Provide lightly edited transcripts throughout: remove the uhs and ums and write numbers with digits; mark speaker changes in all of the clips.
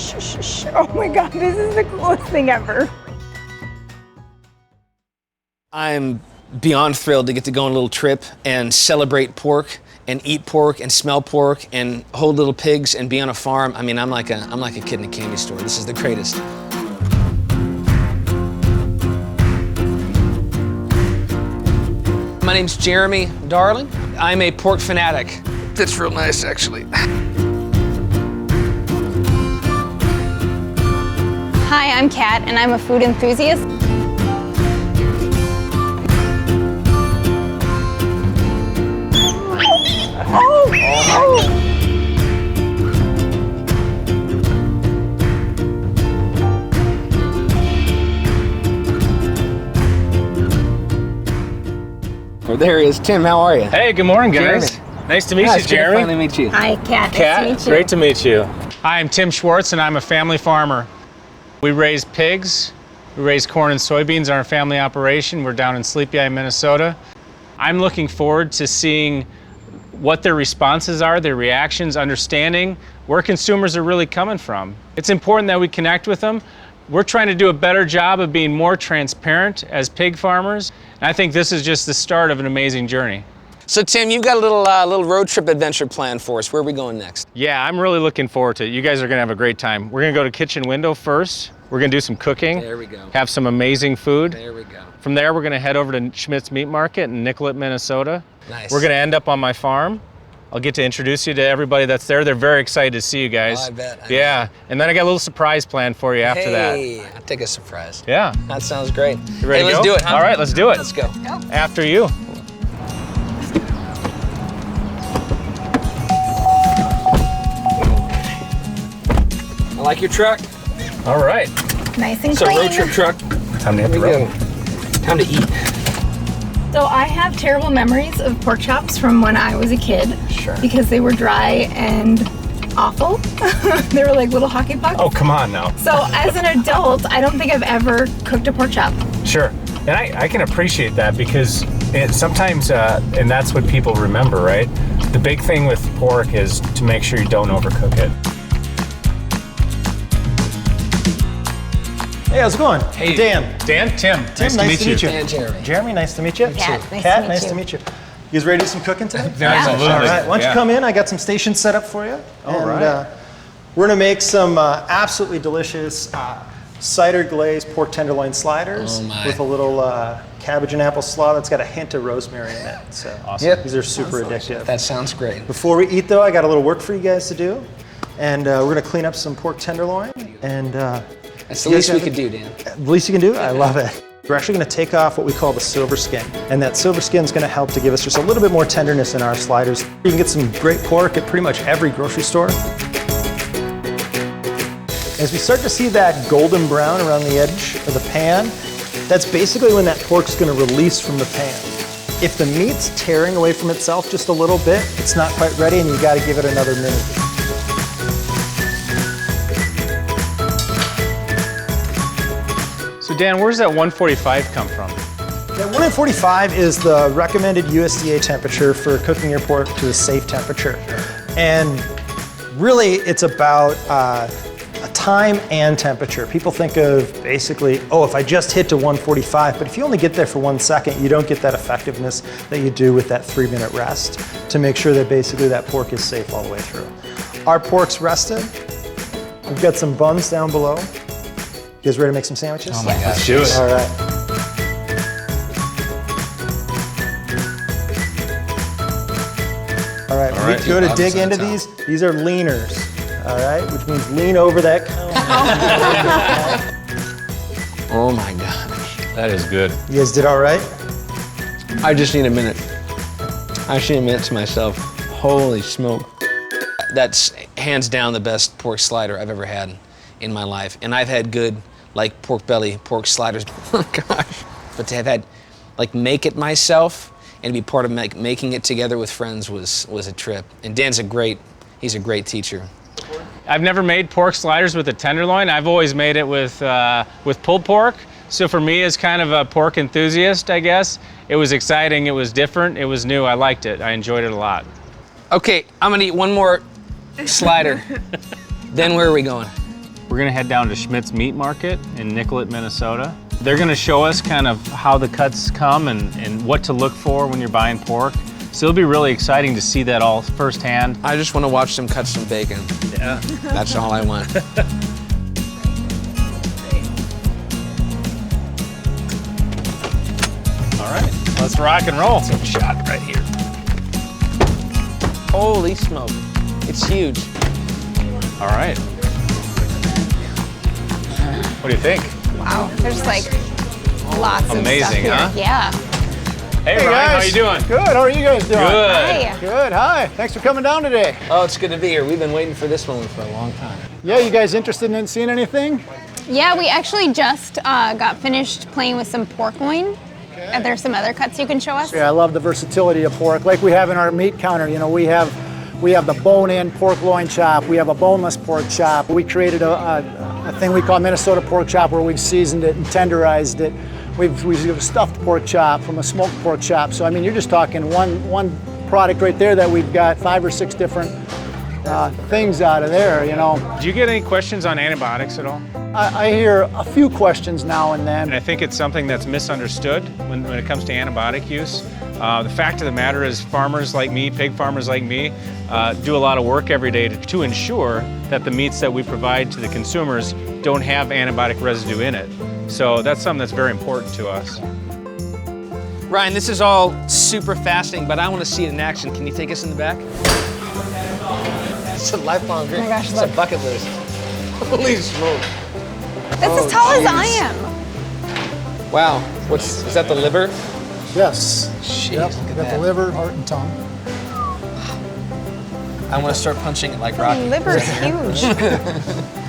Speaker 1: shh. Oh my God, this is the coolest thing ever.
Speaker 2: I'm beyond thrilled to get to go on a little trip and celebrate pork and eat pork and smell pork and hold little pigs and be on a farm. I mean, I'm like a kid in a candy store. This is the greatest. My name's Jeremy Darling. I'm a pork fanatic. Fits real nice, actually.
Speaker 1: Hi, I'm Kat, and I'm a food enthusiast.
Speaker 2: Oh, there he is. Tim, how are you?
Speaker 3: Hey, good morning, guys.
Speaker 2: Jeremy.
Speaker 3: Nice to meet
Speaker 2: Yeah,
Speaker 3: you,
Speaker 2: it's good to
Speaker 3: Jeremy.
Speaker 2: finally meet you.
Speaker 1: Hi, Kat.
Speaker 3: Kat,
Speaker 1: Nice to meet you.
Speaker 3: great to meet you. Hi, I'm Tim Schwartz, and I'm a family farmer. We raise pigs, we raise corn and soybeans in our family operation. We're down in Sleepy Eye, Minnesota. I'm looking forward to seeing what their responses are, their reactions, understanding where consumers are really coming from. It's important that we connect with them. We're trying to do a better job of being more transparent as pig farmers, and I think this is just the start of an amazing journey.
Speaker 2: So, Tim, you've got a little road trip adventure planned for us. Where are we going next?
Speaker 3: Yeah, I'm really looking forward to it. You guys are gonna have a great time. We're gonna go to Kitchen Window first. We're gonna do some cooking.
Speaker 2: There we go.
Speaker 3: Have some amazing food.
Speaker 2: There we go.
Speaker 3: From there, we're gonna head over to Schmidt's Meat Market in Nicollet, Minnesota.
Speaker 2: Nice.
Speaker 3: We're gonna end up on my farm. I'll get to introduce you to everybody that's there. They're very excited to see you guys.
Speaker 2: Oh, I bet.
Speaker 3: Yeah, and then I got a little surprise planned for you after that.
Speaker 2: Hey, I'll take a surprise.
Speaker 3: Yeah.
Speaker 2: That sounds great.
Speaker 3: You ready
Speaker 2: hey,
Speaker 3: to
Speaker 2: let's
Speaker 3: go?
Speaker 2: do it, huh?
Speaker 3: All right, let's do it.
Speaker 2: Let's go.
Speaker 3: After you.
Speaker 2: I like your truck.
Speaker 3: All right.
Speaker 1: Nice and
Speaker 2: It's a
Speaker 1: clean.
Speaker 2: road trip truck.
Speaker 3: Time to hit the
Speaker 2: Here we
Speaker 3: road.
Speaker 2: go. Time to eat.
Speaker 1: So I have terrible memories of pork chops from when I was a kid.
Speaker 2: Sure.
Speaker 1: Because they were dry and awful. They were like little hockey pucks.
Speaker 3: Oh, come on now.
Speaker 1: So as an adult, I don't think I've ever cooked a pork chop.
Speaker 3: Sure, and I can appreciate that because sometimes, and that's what people remember, right? The big thing with pork is to make sure you don't overcook it.
Speaker 4: Hey, how's it going?
Speaker 2: Hey.
Speaker 4: Dan.
Speaker 3: Dan, Tim,
Speaker 4: Tim, nice to meet you.
Speaker 2: And Jeremy.
Speaker 4: Jeremy, nice to meet you.
Speaker 1: Kat, nice to
Speaker 4: Kat,
Speaker 1: meet
Speaker 4: nice
Speaker 1: you.
Speaker 4: to meet you. You guys ready to do some cooking today?
Speaker 3: Absolutely.
Speaker 4: All right, why don't
Speaker 3: Yeah.
Speaker 4: you come in? I got some stations set up for you.
Speaker 3: All
Speaker 4: and,
Speaker 3: right.
Speaker 4: we're gonna make some absolutely delicious cider glazed pork tenderloin sliders
Speaker 2: Oh, my.
Speaker 4: with a little cabbage and apple slaw that's got a hint of rosemary in it. So
Speaker 3: Awesome.
Speaker 2: Yep.
Speaker 4: these are super addictive.
Speaker 2: That sounds great.
Speaker 4: Before we eat though, I got a little work for you guys to do. And we're gonna clean up some pork tenderloin. And
Speaker 2: That's the
Speaker 4: you
Speaker 2: least
Speaker 4: guys
Speaker 2: we
Speaker 4: have
Speaker 2: could do, Dan.
Speaker 4: the least you can do? I love it. We're actually gonna take off what we call the silver skin. And that silver skin is gonna help to give us just a little bit more tenderness in our sliders. You can get some great pork at pretty much every grocery store. As we start to see that golden brown around the edge of the pan, that's basically when that pork's gonna release from the pan. If the meat's tearing away from itself just a little bit, it's not quite ready and you gotta give it another minute.
Speaker 3: So Dan, where's that 145 come from?
Speaker 4: Yeah, 145 is the recommended USDA temperature for cooking your pork to a safe temperature. And really, it's about a time and temperature. People think of basically, oh, if I just hit to 145, but if you only get there for 1 second, you don't get that effectiveness that you do with that 3-minute rest to make sure that basically that pork is safe all the way through. Our pork's rested. We've got some buns down below. You guys ready to make some sandwiches?
Speaker 2: Oh my gosh.
Speaker 3: Let's do it.
Speaker 4: All right. All right,
Speaker 3: right.
Speaker 4: we go to dig
Speaker 2: Opposite
Speaker 4: into
Speaker 2: top.
Speaker 4: these. These are leaners, all right, which means lean over that counter.
Speaker 2: Oh my gosh.
Speaker 3: That is good.
Speaker 4: You guys did all right?
Speaker 2: I just need a minute. I just need a minute to myself. Holy smoke. That's hands down the best pork slider I've ever had in my life. And I've had good, like, pork belly, pork sliders. Oh gosh. But to have had, like, make it myself and be part of making it together with friends was a trip. And Dan's he's a great teacher.
Speaker 3: I've never made pork sliders with a tenderloin. I've always made it with pulled pork. So for me, as kind of a pork enthusiast, I guess, it was exciting, it was different, it was new, I liked it, I enjoyed it a lot.
Speaker 2: Okay, I'm gonna eat one more slider. Then where are we going?
Speaker 3: We're gonna head down to Schmidt's Meat Market in Nicollet, Minnesota. They're gonna show us kind of how the cuts come and what to look for when you're buying pork. So it'll be really exciting to see that all firsthand.
Speaker 2: I just want to watch them cut some bacon.
Speaker 3: Yeah.
Speaker 2: That's all I want.
Speaker 3: All right, let's rock and roll. Some shot right here.
Speaker 2: Holy smoke. It's huge.
Speaker 3: All right. What do you think?
Speaker 1: Wow, there's like lots
Speaker 3: Amazing,
Speaker 1: of stuff here.
Speaker 3: huh?
Speaker 1: Yeah.
Speaker 3: Hey,
Speaker 5: Hey,
Speaker 3: Ryan,
Speaker 5: guys.
Speaker 3: how you doing?
Speaker 5: Good. How are you guys doing?
Speaker 3: Good.
Speaker 1: Hi.
Speaker 5: Good. Hi. Thanks for coming down today.
Speaker 2: Oh, it's good to be here. We've been waiting for this moment for a long time.
Speaker 5: Yeah, you guys interested in seeing anything?
Speaker 1: Yeah, we actually just got finished playing with some pork loin. Are there some other cuts you can show us?
Speaker 5: Yeah, I love the versatility of pork. Like we have in our meat counter, you know, we have the bone-in pork loin chop. We have a boneless pork chop. We created a thing we call Minnesota pork chop where we've seasoned it and tenderized it. We've a stuffed pork chop from a smoked pork chop. So I mean, you're just talking one product right there that we've got 5 or 6 different things out of there, you know.
Speaker 3: Do you get any questions on antibiotics at all?
Speaker 5: I hear a few questions now and then.
Speaker 3: And I think it's something that's misunderstood when it comes to antibiotic use. The fact of the matter is farmers like me, pig farmers like me, do a lot of work every day to ensure that the meats that we provide to the consumers don't have antibiotic residue in it. So that's something that's very important to us.
Speaker 2: Ryan, this is all super fascinating, but I want to see it in action. Can you take us in the back? It's a lifelong dream.
Speaker 1: Oh my gosh,
Speaker 2: it's a
Speaker 1: look.
Speaker 2: bucket list. Holy smoke.
Speaker 1: That's as tall as I am.
Speaker 2: Wow. Is that the liver?
Speaker 5: Yes.
Speaker 2: Jeez,
Speaker 5: Yep.
Speaker 2: look at
Speaker 5: Got
Speaker 2: that.
Speaker 5: the liver, heart, and tongue.
Speaker 2: I want to start punching it like Rocky.
Speaker 1: Liver's huge.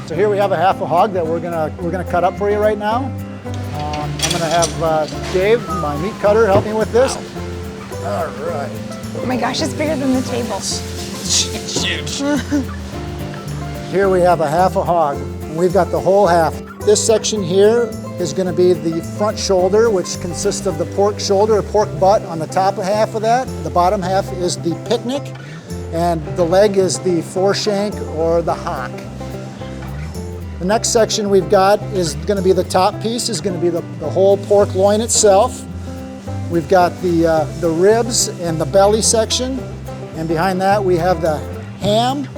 Speaker 5: So here we have a half a hog that we're gonna cut up for you right now. I'm gonna have Dave, my meat cutter, help me with this. All right.
Speaker 1: Oh my gosh, it's bigger than the table.
Speaker 2: It's huge.
Speaker 5: Here we have a half a hog. And we've got the whole half. This section here is going to be the front shoulder, which consists of the pork shoulder or pork butt on the top half of that. The bottom half is the picnic, and the leg is the foreshank or the hock. The next section we've got is going to be the top piece, is going to be the whole pork loin itself. We've got the ribs and the belly section, and behind that we have the ham,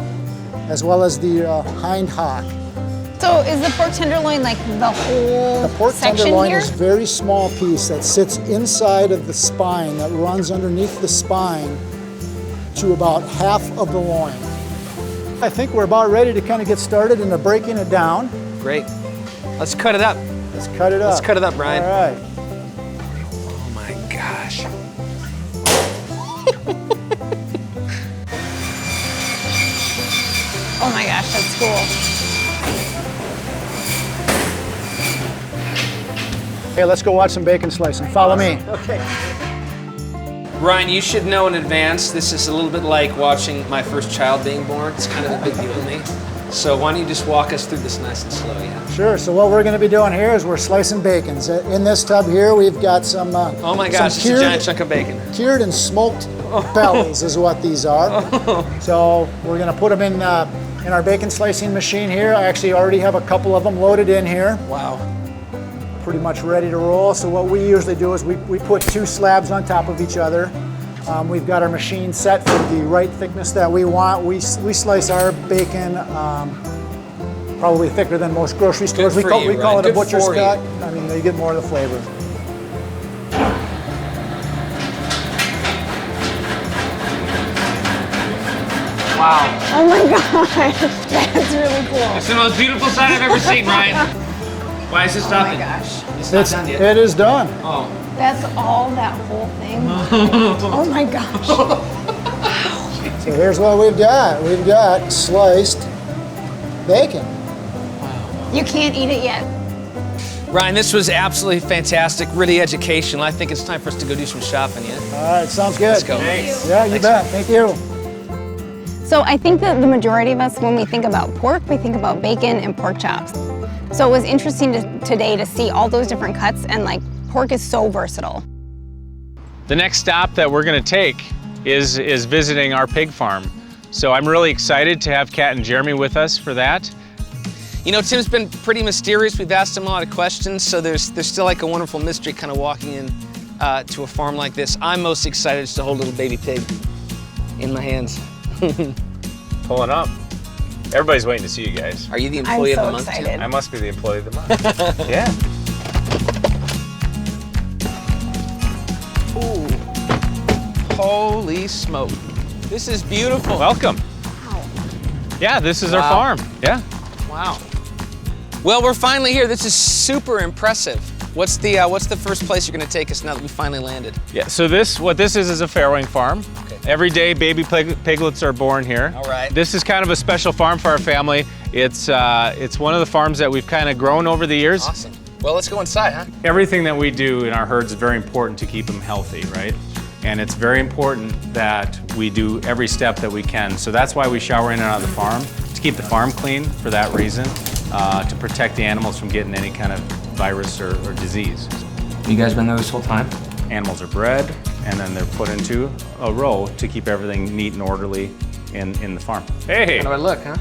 Speaker 5: as well as the hind hock.
Speaker 1: So is the pork tenderloin like the whole
Speaker 5: The pork
Speaker 1: section
Speaker 5: tenderloin
Speaker 1: here?
Speaker 5: is a very small piece that sits inside of the spine, that runs underneath the spine to about half of the loin. I think we're about ready to kind of get started into breaking it down.
Speaker 2: Great. Let's cut it up.
Speaker 5: Let's cut it up.
Speaker 2: Let's cut it up, Brian.
Speaker 5: All right.
Speaker 2: Oh my gosh.
Speaker 1: Oh my gosh, that's cool.
Speaker 5: Okay, let's go watch some bacon slicing. Follow me.
Speaker 2: Okay. Ryan, you should know in advance, this is a little bit like watching my first child being born. It's kind of a big deal to me. So why don't you just walk us through this nice and slow, yeah?
Speaker 5: Sure, so what we're gonna be doing here is we're slicing bacons. In this tub here, we've got some
Speaker 2: Oh my gosh, it's a giant chunk of bacon.
Speaker 5: cured and smoked bellies is what these are. So we're gonna put them in our bacon slicing machine here. I actually already have a couple of them loaded in here.
Speaker 2: Wow.
Speaker 5: Pretty much ready to roll. So what we usually do is we put 2 slabs on top of each other. We've got our machine set for the right thickness that we want. We slice our bacon probably thicker than most grocery stores.
Speaker 2: Good
Speaker 5: We
Speaker 2: for
Speaker 5: call,
Speaker 2: you,
Speaker 5: we call
Speaker 2: Ryan.
Speaker 5: it a
Speaker 2: Good
Speaker 5: butcher's
Speaker 2: for you.
Speaker 5: cut. I mean, you get more of the flavor.
Speaker 2: Wow.
Speaker 1: Oh my gosh, that's really cool.
Speaker 2: It's the most beautiful sight I've ever seen, Ryan. Why is it
Speaker 1: Oh my
Speaker 2: stopping?
Speaker 1: gosh.
Speaker 2: It's not done yet.
Speaker 5: It is done.
Speaker 2: Oh.
Speaker 1: That's all that whole thing. Oh my gosh.
Speaker 5: So here's what we've got. We've got sliced bacon.
Speaker 1: You can't eat it yet.
Speaker 2: Ryan, this was absolutely fantastic, really educational. I think it's time for us to go do some shopping, yeah?
Speaker 5: All right, sounds good.
Speaker 2: Let's go.
Speaker 5: Yeah, you bet. Thank you.
Speaker 1: So I think that the majority of us, when we think about pork, we think about bacon and pork chops. So it was interesting today to see all those different cuts, and like pork is so versatile.
Speaker 3: The next stop that we're gonna take is visiting our pig farm. So I'm really excited to have Kat and Jeremy with us for that.
Speaker 2: You know, Tim's been pretty mysterious. We've asked him a lot of questions, so there's still like a wonderful mystery kind of walking in to a farm like this. I'm most excited just to hold a little baby pig in my hands.
Speaker 3: Pulling up. Everybody's waiting to see you guys.
Speaker 2: Are you the employee
Speaker 1: I'm
Speaker 2: of
Speaker 1: so
Speaker 2: the month,
Speaker 1: excited.
Speaker 2: Tim?
Speaker 3: I must be the employee of the month. Yeah.
Speaker 2: Ooh. Holy smoke. This is beautiful.
Speaker 3: Welcome. Yeah, this is our
Speaker 2: Wow.
Speaker 3: farm. Yeah.
Speaker 2: Wow. Well, we're finally here. This is super impressive. What's the first place you're going to take us now that we finally landed?
Speaker 3: Yeah. So what this is a farrowing farm.
Speaker 2: Okay.
Speaker 3: Every day, baby piglets are born here.
Speaker 2: All right.
Speaker 3: This is kind of a special farm for our family. It's one of the farms that we've kind of grown over the years.
Speaker 2: Awesome. Well, let's go inside, huh?
Speaker 3: Everything that we do in our herds is very important to keep them healthy, right? And it's very important that we do every step that we can. So that's why we shower in and out of the farm, to keep the farm clean for that reason, to protect the animals from getting any kind of virus or disease.
Speaker 2: You guys been there this whole time?
Speaker 3: Animals are bred, and then they're put into a row to keep everything neat and orderly in the farm. Hey,
Speaker 2: How do I look, huh?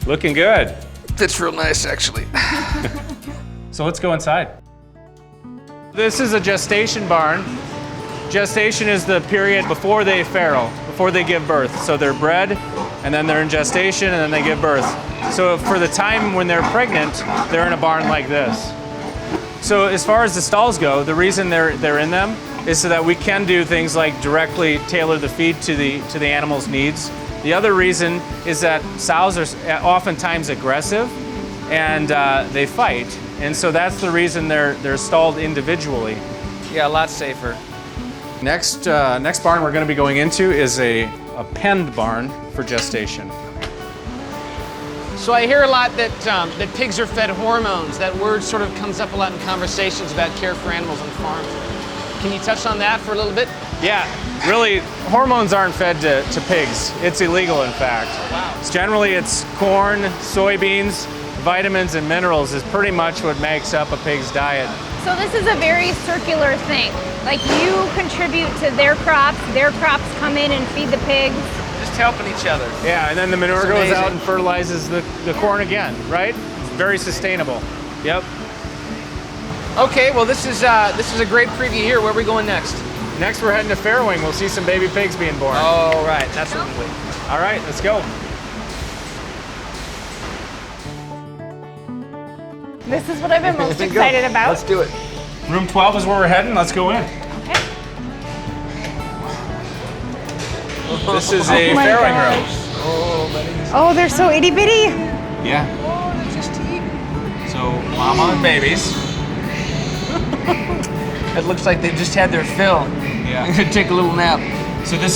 Speaker 3: looking good.
Speaker 2: That's real nice, actually.
Speaker 3: So let's go inside. This is a gestation barn. Gestation is the period before they farrow, before they give birth. So they're bred, and then they're in gestation, and then they give birth. So for the time when they're pregnant, they're in a barn like this. So as far as the stalls go, the reason they're in them is so that we can do things like directly tailor the feed to the animal's needs. The other reason is that sows are oftentimes aggressive, and they fight. And so that's the reason they're stalled individually.
Speaker 2: Yeah, a lot safer.
Speaker 3: Next barn we're going to be going into is a penned barn for gestation.
Speaker 2: So I hear a lot that pigs are fed hormones. That word sort of comes up a lot in conversations about care for animals on farms. Can you touch on that for a little bit?
Speaker 3: Yeah, really, hormones aren't fed to pigs. It's illegal, in fact.
Speaker 2: Wow.
Speaker 3: Generally, it's corn, soybeans, vitamins, and minerals is pretty much what makes up a pig's diet.
Speaker 1: So this is a very circular thing. Like you contribute to their crops come in and feed the pigs.
Speaker 2: Just helping each other.
Speaker 3: Yeah, and then the manure
Speaker 2: It's
Speaker 3: goes
Speaker 2: amazing.
Speaker 3: out and fertilizes the corn again, right? It's very sustainable. Yep.
Speaker 2: Okay, well this is a great preview here. Where are we going next?
Speaker 3: Next, we're heading to farrowing. We'll see some baby pigs being born.
Speaker 2: All right, that's what we wait.
Speaker 3: All right, let's go.
Speaker 1: This is what I've been most excited about.
Speaker 2: Let's do it.
Speaker 3: Room 12 is where we're heading. Let's go in.
Speaker 1: Okay.
Speaker 3: This is a
Speaker 1: my
Speaker 3: farrowing
Speaker 1: gosh.
Speaker 3: room.
Speaker 1: Oh, they're so itty bitty.
Speaker 3: Yeah. So, mama and babies.
Speaker 2: It looks like they just had their fill.
Speaker 3: Yeah.
Speaker 2: I'm gonna take a little nap.
Speaker 3: So this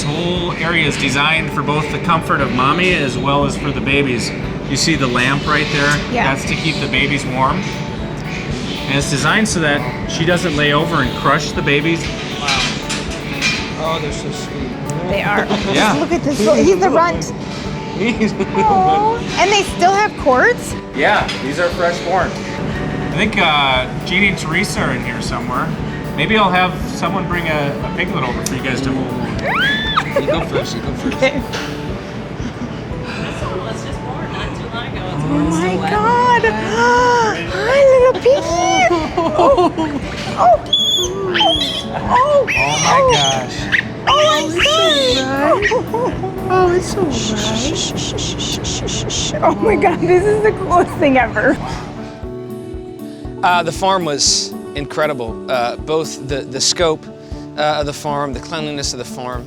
Speaker 3: whole area is designed for both the comfort of mommy as well as for the babies. You see the lamp right there?
Speaker 1: Yeah.
Speaker 3: That's to keep the babies warm. And it's designed so that she doesn't lay over and crush the babies.
Speaker 2: Oh, they're so sweet.
Speaker 1: They are.
Speaker 3: Yeah.
Speaker 1: Look at this. He's the runt. Oh, and they still have cords?
Speaker 3: Yeah, these are fresh born. I think Jeannie and Teresa are in here somewhere. Maybe I'll have someone bring a piglet over for you guys to hold.
Speaker 2: You go first.
Speaker 1: Okay.
Speaker 6: This one was just born not too long ago. It's
Speaker 1: Oh my God. Hi, little piggy. Oh.
Speaker 2: Oh my gosh.
Speaker 1: Oh, I'm sorry. Oh, it's so right. Oh my God, this is the coolest thing ever.
Speaker 2: The farm was incredible. Both the scope of the farm, the cleanliness of the farm,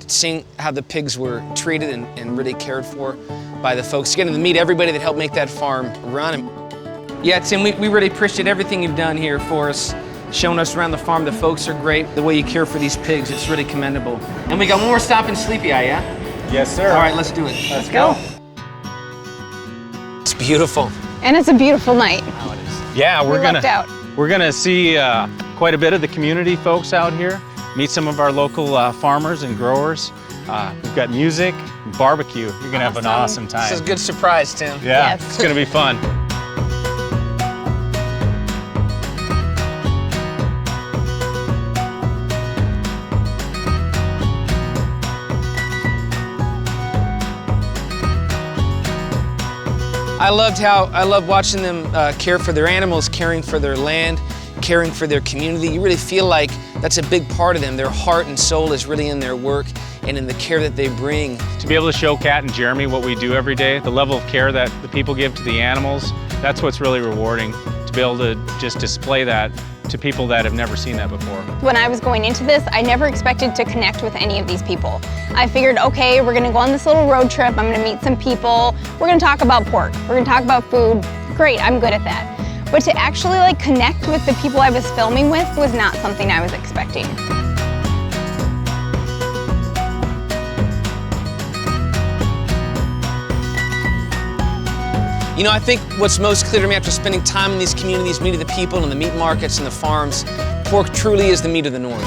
Speaker 2: seeing how the pigs were treated and really cared for by the folks, getting to meet everybody that helped make that farm run. Yeah, Tim, we really appreciate everything you've done here for us, showing us around the farm. The folks are great. The way you care for these pigs, it's really commendable. And we got one more stop in Sleepy Eye, yeah?
Speaker 3: Yes, sir.
Speaker 2: All right, let's do it.
Speaker 3: Let's go.
Speaker 2: It's beautiful.
Speaker 1: And it's a beautiful night.
Speaker 3: Yeah,
Speaker 1: We lucked out.
Speaker 3: we're gonna see quite a bit of the community folks out here. Meet some of our local farmers and growers. We've got music, barbecue. You're gonna have an awesome time.
Speaker 2: This is a good surprise, Tim.
Speaker 3: Yeah,
Speaker 1: Yes.
Speaker 3: it's gonna be fun.
Speaker 2: I love watching them care for their animals, caring for their land, caring for their community. You really feel like that's a big part of them. Their heart and soul is really in their work and in the care that they bring.
Speaker 3: To be able to show Kat and Jeremy what we do every day, the level of care that the people give to the animals, that's what's really rewarding, to be able to just display that to people that have never seen that before.
Speaker 1: When I was going into this, I never expected to connect with any of these people. I figured, okay, we're gonna go on this little road trip, I'm gonna meet some people, we're gonna talk about pork, we're gonna talk about food. Great, I'm good at that. But to actually like connect with the people I was filming with was not something I was expecting.
Speaker 2: You know, I think what's most clear to me after spending time in these communities, meeting the people and the meat markets and the farms, pork truly is the meat of the North.